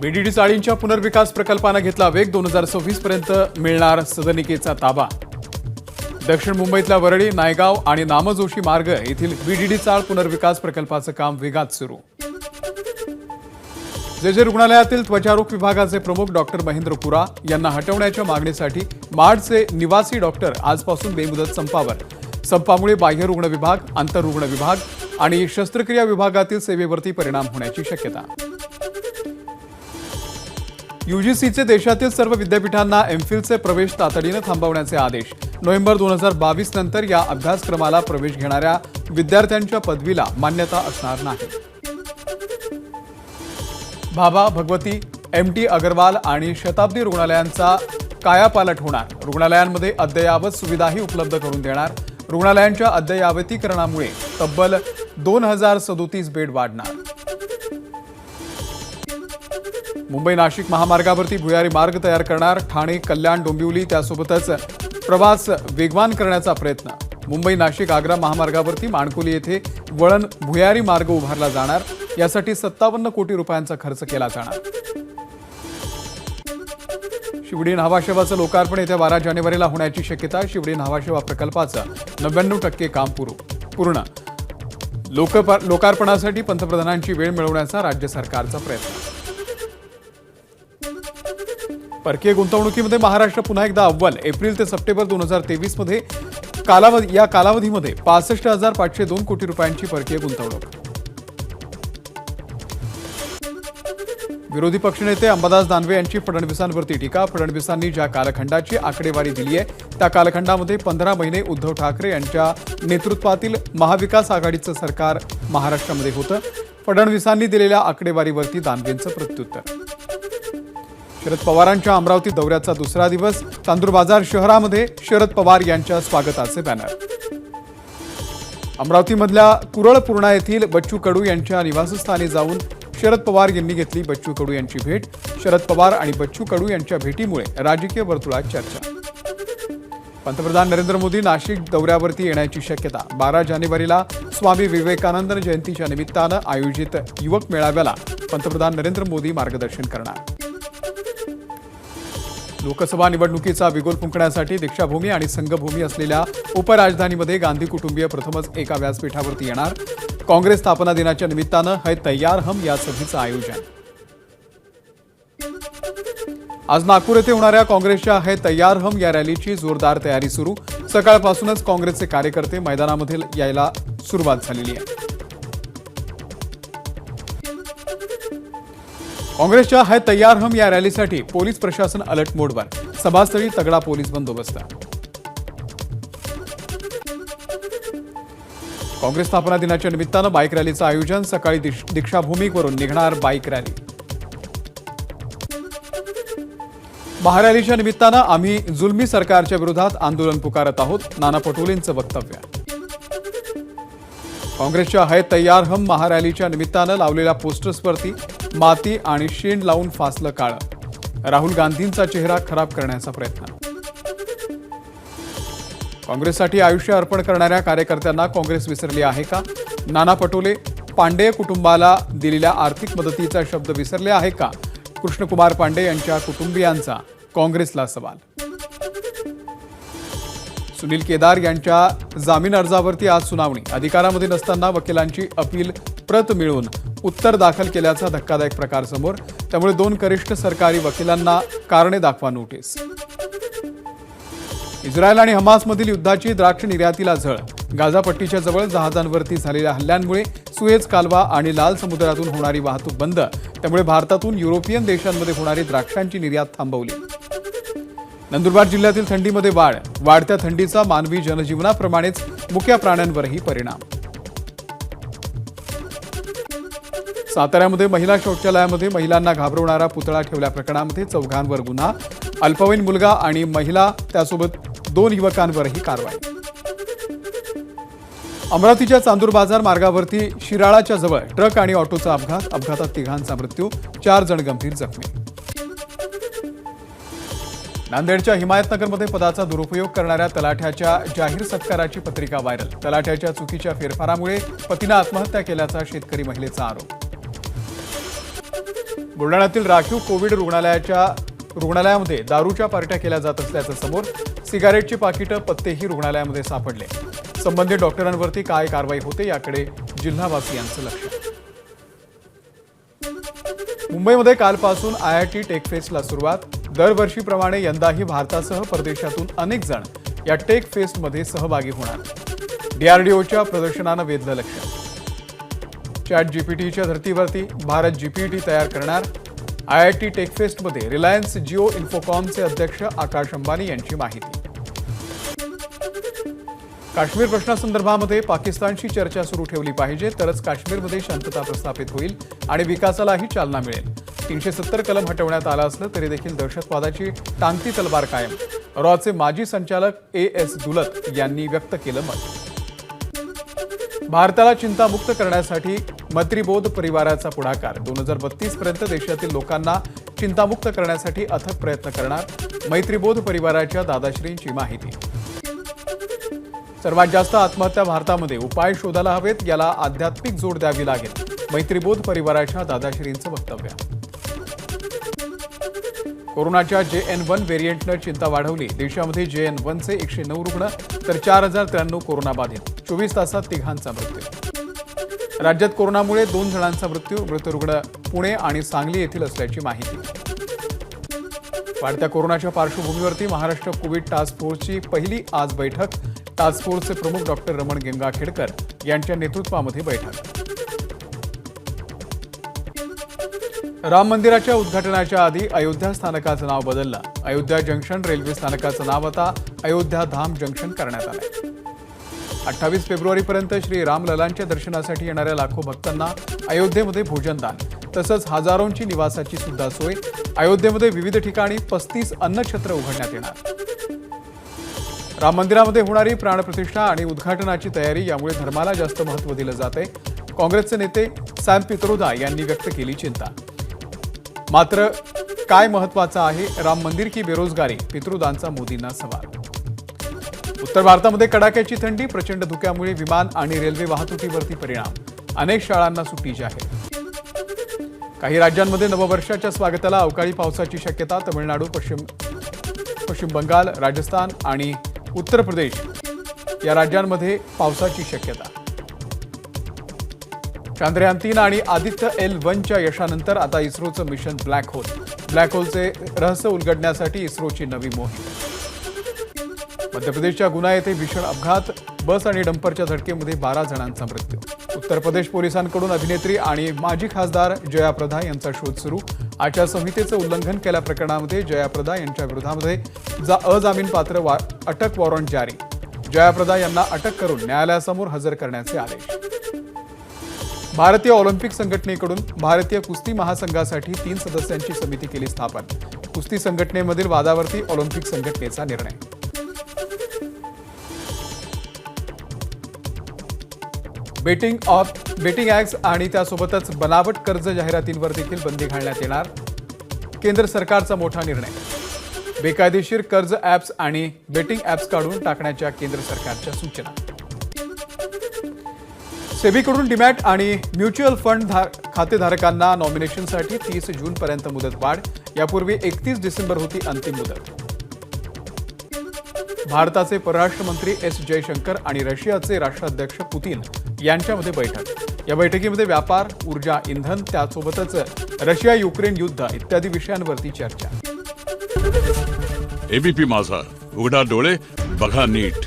VDD चाळींच्या पुनर्विकास प्रकल्पाने घेतला वेग. 2026 पर्यंत मिळणार सदनिकेचा ताबा. दक्षिण मुंबईतल्या वरळी, नायगाव आणि नामजोशी मार्ग येथील बीडीडी चाळ पुनर्विकास प्रकल्पाचं काम वेगात सुरू. जे रुग्णालयातील त्वचारोग विभागाचे प्रमुख डॉक्टर महेंद्र पुरा यांना हटवण्याच्या मागणीसाठी माडचे निवासी डॉक्टर आजपासून बेमुदत संपावर. संपामुळे बाह्य रुग्ण विभाग, आंतररुग्ण विभाग आणि शस्त्रक्रिया विभागातील सेवेवरती परिणाम होण्याची शक्यता. यूजीसीचे देशातील सर्व विद्यापीठांना एमफिलचे प्रवेश तातडीने थांबवण्याचे आदेश. नोव्हेंबर 2022 नंतर या अभ्यासक्रमाला प्रवेश घेणाऱ्या विद्यार्थ्यांच्या पदवीला मान्यता असणार नाही. भाभा, भगवती, एमटी अगरवाल आणि शताब्दी रुग्णालयांचा कायापालट होणार. रुग्णालयांमध्ये अद्ययावत सुविधाही उपलब्ध करून देणार. रुग्णालयांच्या अद्ययावतीकरणामुळे तब्बल 2037 बेड वाढणार. मुंबई नाशिक महामार्गावरती भुयारी मार्ग तयार करणार. ठाणे, कल्याण, डोंबिवली त्यासोबतच प्रवास वेगवान करण्याचा प्रयत्न. मुंबई नाशिक आग्रा महामार्गावरती माणकोली येथे वळण भुयारी मार्ग उभारला जाणार. यासाठी 57 कोटी रुपयांचा खर्च केला जाणार. शिवडी न्हावाशेवाचं लोकार्पण येत्या 12 जानेवारीला होण्याची शक्यता. शिवडी न्हावाशेवा प्रकल्पाचं 99% काम पूर्ण. लोकार्पणासाठी पंतप्रधानांची वेळ मिळवण्याचा राज्य सरकारचा प्रयत्न. परकीय गुंतवणुकीमध्ये महाराष्ट्र पुन्हा एकदा अव्वल. एप्रिल ते सप्टेंबर 2023 मध्ये या कालावधीमध्ये 65,502 कोटी रुपयांची परकीय गुंतवणूक. विरोधी पक्षनेते अंबादास दानवे यांची फडणवीसांवरती टीका. फडणवीसांनी ज्या कालखंडाची आकडेवारी दिली आहे त्या कालखंडामध्ये 15 महिने उद्धव ठाकरे यांच्या नेतृत्वातील महाविकास आघाडीचं सरकार महाराष्ट्रामध्ये होतं. फडणवीसांनी दिलेल्या आकडेवारीवरती दानवेंचं प्रत्युत्तर. शरद पवारांच्या अमरावती दौऱ्याचा दुसरा दिवस. चांदूरबाजार शहरामध्ये शरद पवार यांच्या स्वागताचे बॅनर. अमरावतीमधल्या कुरळपूर्णा येथील बच्चू कडू यांच्या निवासस्थानी जाऊन शरद पवार यांनी घेतली बच्चू कडू यांची भेट. शरद पवार आणि बच्चू कडू यांच्या भेटीमुळे राजकीय वर्तुळात चर्चा. पंतप्रधान नरेंद्र मोदी नाशिक दौऱ्यावरती येण्याची शक्यता. 12 जानेवारीला स्वामी विवेकानंद जयंतीच्या निमित्तानं आयोजित युवक मेळाव्याला पंतप्रधान नरेंद्र मोदी मार्गदर्शन करणार. लोकसभा निवडणुकीचा बिगुल फुंकण्यासाठी दीक्षाभूमी आणि संघभूमी असलेल्या उपराजधानीमध्ये गांधी कुटुंबीय प्रथमच एका व्यासपीठावरती येणार. काँग्रेस स्थापना दिनाच्या निमित्तानं है तैयार हम या सभेचं आयोजन. आज नागपूर येथे होणाऱ्या काँग्रेसच्या है तैयार हम या रॅलीची जोरदार तयारी सुरू. सकाळपासूनच काँग्रेसचे कार्यकर्ते मैदानामध्ये यायला सुरुवात झालेली आहे. काँग्रेसच्या है तैयार हम या रॅलीसाठी पोलीस प्रशासन अलर्ट मोडवर. सभास्थळी तगडा पोलीस बंदोबस्त. काँग्रेस स्थापना दिनाच्या निमित्तानं बाईक रॅलीचं आयोजन. सकाळी दीक्षाभूमीवरून निघणार बाईक रॅली. महारॅलीच्या निमित्तानं आम्ही जुलमी सरकारच्या विरोधात आंदोलन पुकारत आहोत. नाना पटोलेंचं वक्तव्य. काँग्रेसच्या है तैयार हम महारॅलीच्या निमित्तानं लावलेल्या पोस्टर्सवरती माती आणि शेण लावून फासलं काळं. राहुल गांधींचा चेहरा खराब करण्याचा प्रयत्न. काँग्रेससाठी आयुष्य अर्पण करणाऱ्या कार्यकर्त्यांना काँग्रेस विसरली आहे का? नाना पटोले पांडेय कुटुंबाला दिलेल्या आर्थिक मदतीचा शब्द विसरले आहे का? कृष्णकुमार पांडे यांच्या कुटुंबियांचा काँग्रेसला सवाल. सुनील केदार यांच्या जामीन अर्जावरती आज सुनावणी. अधिकारामध्ये नसताना वकिलांची अपील प्रत मिळवून उत्तर दाखल केल्याचा धक्कादायक प्रकार समोर. त्यामुळे 2 कनिष्ठ सरकारी वकिलांना कारणे दाखवा नोटीस. इस्रायल आणि हमासमधील युद्धाची द्राक्ष निर्यातीला झळ. गाझापट्टीच्या जवळ जहाजांवरती झालेल्या हल्ल्यांमुळे सुएझ कालवा आणि लाल समुद्रातून होणारी वाहतूक बंद. त्यामुळे भारतातून युरोपियन देशांमध्ये होणारी द्राक्षांची निर्यात थांबवली. नंदुरबार जिल्ह्यातील थंडीमध्ये वाढ. वाढत्या थंडीचा मानवी जनजीवनाप्रमाणेच मुक्या प्राण्यांवरही परिणाम. साताऱ्यामध्ये महिला शौचालयामध्ये महिलांना घाबरवणारा पुतळा ठेवल्या प्रकरणामध्ये 4 गुन्हा. अल्पवयीन मुलगा आणि महिला त्यासोबत 2 युवकांवरही कारवाई. अमरावतीच्या चांदूरबाजार मार्गावरती शिराळाच्या जवळ ट्रक आणि ऑटोचा अपघात. अपघातात 3घांचा मृत्यू, 4 जण गंभीर जखमी. नांदेडच्या हिमायतनगरमध्ये पदाचा दुरुपयोग करणाऱ्या तलाठ्याच्या जाहीर सत्काराची पत्रिका व्हायरल. तलाठ्याच्या चुकीच्या फेरफारामुळे पतीने आत्महत्या केल्याचा शेतकरी महिलेचा आरोप. बुलढाण्यातील राखीव कोविड रुग्णालयामध्ये दारूच्या पार्ट्या केल्या जात असल्याचं समोर. सिगारेटची पाकिटं पत्तेही रुग्णालयामध्ये सापडले. संबंधित डॉक्टरांवरती काय कारवाई होते याकडे जिल्हावासियांचं लक्ष. मुंबईमध्ये कालपासून IIT टेक फेस्टला सुरुवात. दरवर्षीप्रमाणे यंदाही भारतासह परदेशातून अनेक जण या टेक फेस्टमध्ये सहभागी होणार. DRDOच्या प्रदर्शनानं वेधलं लक्ष. ChatGPTच्या धर्तीवरती भारत GPT तयार करणार. IIT टेक फेस्टमध्ये रिलायन्स जिओ इन्फोकॉमचे अध्यक्ष आकाश अंबानी यांची माहिती. काश्मीर प्रश्नासंदर्भामध्ये पाकिस्तानशी चर्चा सुरू ठेवली पाहिजे, तरच काश्मीरमध्ये शांतता प्रस्थापित होईल आणि विकासालाही चालना मिळेल. 370 कलम हटवण्यात आलं असलं तरी देखील दहशतवादाची टांगती तलवार कायम. रॉचे माजी संचालक AS दुलत यांनी व्यक्त केलं मत. भारताला चिंतामुक्त करण्यासाठी मैत्रीबोध परिवाराचा पुढाकार. 2032 पर्यंत देशातील लोकांना चिंतामुक्त करण्यासाठी अथक प्रयत्न करणार. मैत्रीबोध परिवाराच्या दादाश्रींची माहिती. सर्वात जास्त आत्महत्या भारतामध्ये, उपाय शोधायला हवेत, याला आध्यात्मिक जोड द्यावी लागेल. मैत्रीबोध परिवाराच्या दादाश्रींचं वक्तव्य. कोरोनाच्या JN1 व्हेरियंटनं चिंता वाढवली. देशामध्ये JN1चे 109 रुग्ण तर 4093 कोरोनाबाधित. 24 तासात तिघांचा मृत्यू. राज्यात कोरोनामुळे 2 जणांचा मृत्यू. मृत रुग्ण पुणे आणि सांगली येथील असल्याची माहिती. वाढत्या कोरोनाच्या पार्श्वभूमीवरती महाराष्ट्र कोविड टास्क फोर्सची पहिली आज बैठक. टास्क फोर्सचे प्रमुख डॉक्टर रमण गंगाखेडकर यांच्या नेतृत्वामध्ये बैठक. राम मंदिराच्या उद्घाटनाच्या आधी अयोध्या स्थानकाचं नाव बदललं. अयोध्या जंक्शन रेल्वे स्थानकाचं नाव आता अयोध्या धाम जंक्शन करण्यात आलंय. 28 फेब्रुवारीपर्यंत श्री रामललांच्या दर्शनासाठी येणाऱ्या लाखो भक्तांना अयोध्येमध्ये भोजनदान तसंच हजारोंची निवासाची सुद्धा सोय. अयोध्येमध्ये विविध ठिकाणी 35 अन्नछत्र उघडण्यात येणार. राम मंदिरामध्ये होणारी प्राणप्रतिष्ठा आणि उद्घाटनाची तयारी यामुळे धर्माला जास्त महत्त्व दिलं जातंय. काँग्रेसचे नेते सॅम पित्रोदा यांनी व्यक्त केली चिंता. मात्र काय महत्त्वाचं आहे, राम मंदिर की बेरोजगारी? पित्रोदांचा मोदींना सवाल. उत्तर भारतामध्ये कडाक्याची थंडी. प्रचंड धुक्यामुळे विमान आणि रेल्वे वाहतुकीवरती परिणाम. अनेक शाळांना सुट्टी जाहीर. काही राज्यांमध्ये नववर्षाच्या स्वागताला अवकाळी पावसाची शक्यता. तमिळनाडू, पश्चिम बंगाल, राजस्थान आणि उत्तर प्रदेश या राज्यांमध्ये पावसाची शक्यता. चांद्रयान 3 आणि आदित्य L1च्या यशानंतर आता इस्रोचं मिशन ब्लॅक होलचे रहस्य उलगडण्यासाठी इस्रोची नवी मोहीम. मध्य प्रदेशच्या गुना येथे भीषण अपघात. बस आणि डंपरच्या धडकेमध्ये 12 जणांचा मृत्यू. उत्तर प्रदेश पोलिसांकडून अभिनेत्री आणि माजी खासदार जया प्रदा यांचा शोध सुरू. आचारसंहितेचं उल्लंघन केल्या प्रकरणामध्ये जया प्रदा यांच्या विरोधामध्ये अजामीनपात्र अटक वॉरंट जारी. जया प्रदा यांना अटक करून न्यायालयासमोर हजर करण्याचे आदेश. भारतीय ऑलिम्पिक संघटनेकडून भारतीय कुस्ती महासंघासाठी 3 सदस्यांची समिती केली स्थापन. कुस्ती संघटनेमधील वादावरती ऑलिम्पिक संघटनेचा निर्णय. बेटिंग ॲक्ट्स आणि त्यासोबतच बनावट कर्ज जाहिरातींवर देखील बंदी घालण्यात येणार. केंद्र सरकारचा मोठा निर्णय. बेकायदेशीर कर्ज ॲप्स आणि बेटिंग ॲप्स काढून टाकण्याच्या केंद्र सरकारच्या सूचना. सेबीकडून डीमॅट आणि म्युच्युअल फंड खातेधारकांना नॉमिनेशनसाठी 30 जूनपर्यंत मुदत वाढ. यापूर्वी 31 डिसेंबर होती अंतिम मुदत. भारताचे परराष्ट्र मंत्री S जयशंकर आणि रशियाचे राष्ट्राध्यक्ष पुतीन यांच्यामध्ये बैठक. या बैठकीमध्ये व्यापार, ऊर्जा, इंधन, त्यासोबतच रशिया युक्रेन युद्ध इत्यादी विषयांवरती चर्चा. ABP माझा, उघडा डोळे बघा नीट.